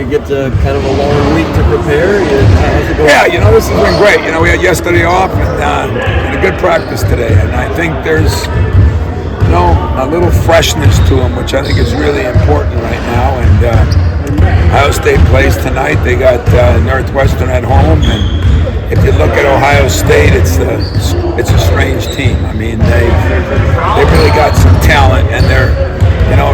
you get kind of a long week to prepare? How's it going? Yeah, this has been great. We had yesterday off and a good practice today, and I think there's a little freshness to them, which I think is really important right now. And Ohio State plays tonight. They got Northwestern at home, and if you look at Ohio State, it's a strange team. I mean, they really got some talent, and they're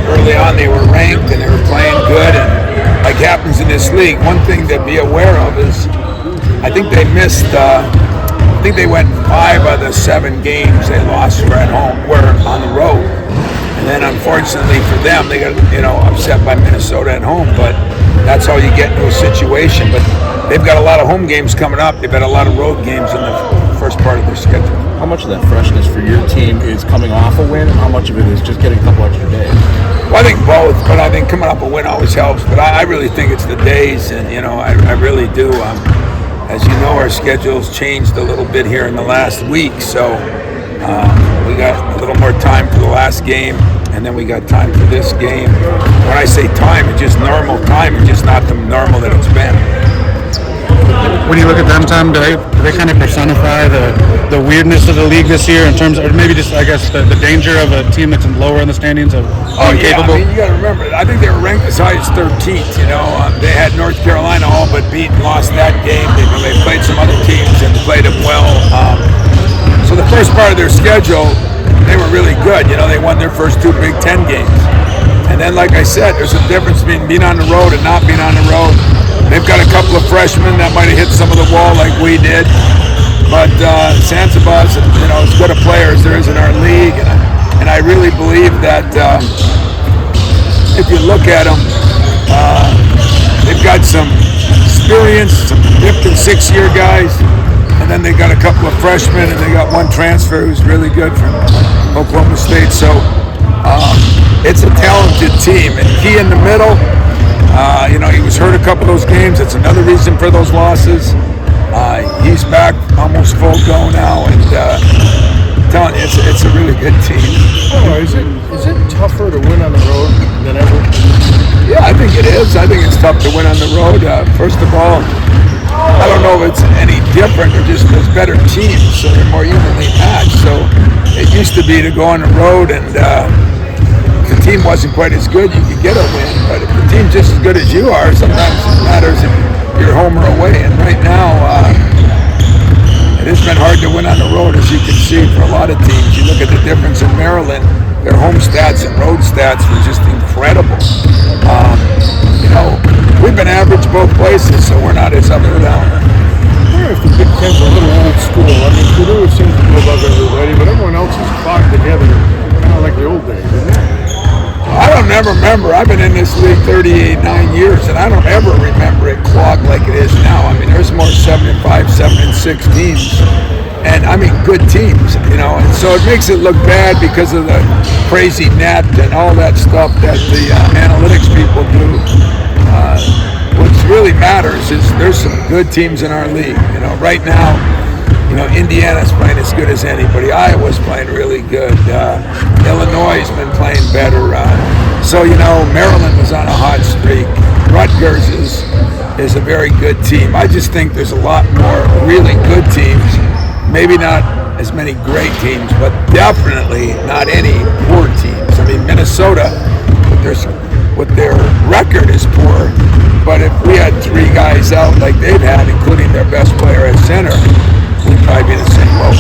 early on they were ranked and they were playing good. And like happens in this league, one thing to be aware of is I think they missed. I think they went 5 of the 7 games they lost were on the road. And then unfortunately for them, they got upset by Minnesota at home. But that's how you get into a situation. But they've got a lot of home games coming up. They've got a lot of road games in the first part of their schedule. How much of that freshness for your team is coming off a win, and how much of it is just getting a couple extra days? Well, I think both, but I think coming off a win always helps. But I really think it's the days, and I really do. As you know, our schedule's changed a little bit here in the last week, so we got a little more time for the last game, and then we got time for this game. When I say time, it's just normal time, it's just not the normal that it's been. When you look at them, Tom, do they kind of personify the weirdness of the league this year in terms of, or maybe just, I guess, the danger of a team that's lower in the standings of being capable? I mean, you got to remember, I think they were ranked as high as 13th. They had North Carolina all but beat and lost that game. They played some other teams and played them well. So the first part of their schedule, they were really good. They won their first 2 Big Ten games. And then, like I said, there's a difference between being on the road and not being on the road. They've got a couple of freshmen that might have hit some of the wall like we did. But Sansabah's, as good a player as there is in our league. And I really believe that if you look at them, they've got some experience, some 5th and 6th year guys. And then they got a couple of freshmen, and they got one transfer who's really good from Oklahoma State. So it's a talented team. And Key in the middle, he was hurt a couple of those games. It's another reason for those losses. He's back almost full go now, and I'm telling you, it's a really good team. Is it tougher to win on the road than ever? Yeah, I think it is. I think it's tough to win on the road. First of all, I don't know if it's any different or just there's better teams, so they're more evenly matched. So it used to be to go on the road and if the team wasn't quite as good, you could get a win. But if the team's just as good as you are, sometimes it matters if you're home or away. And right now, it has been hard to win on the road, as you can see, for a lot of teams. You look at the difference in Maryland, their home stats and road stats were just incredible. We've been average both places, so we're not as up or down. I wonder if the Big Ten's a little old school. I mean, Purdue seems to go above everybody, but everyone else is clogged together, kind of like the old days, isn't it? I don't ever remember. I've been in this league 9 years, and I don't ever remember it clogged like it is now. I mean, there's more 7-5, 7-6 teams, and I mean good teams, and so it makes it look bad because of the crazy net and all that stuff that the analytics people do. What really matters is there's some good teams in our league. Right now, Indiana's playing as good as anybody. Iowa's playing really good. Illinois has been playing better. So Maryland was on a hot streak. Rutgers is a very good team. I just think there's a lot more really good teams. Maybe not as many great teams, but definitely not any poor teams. I mean, Minnesota, with their record is poor. But if we had 3 guys out like they've had, including their best player at center, we'd probably be in the same boat.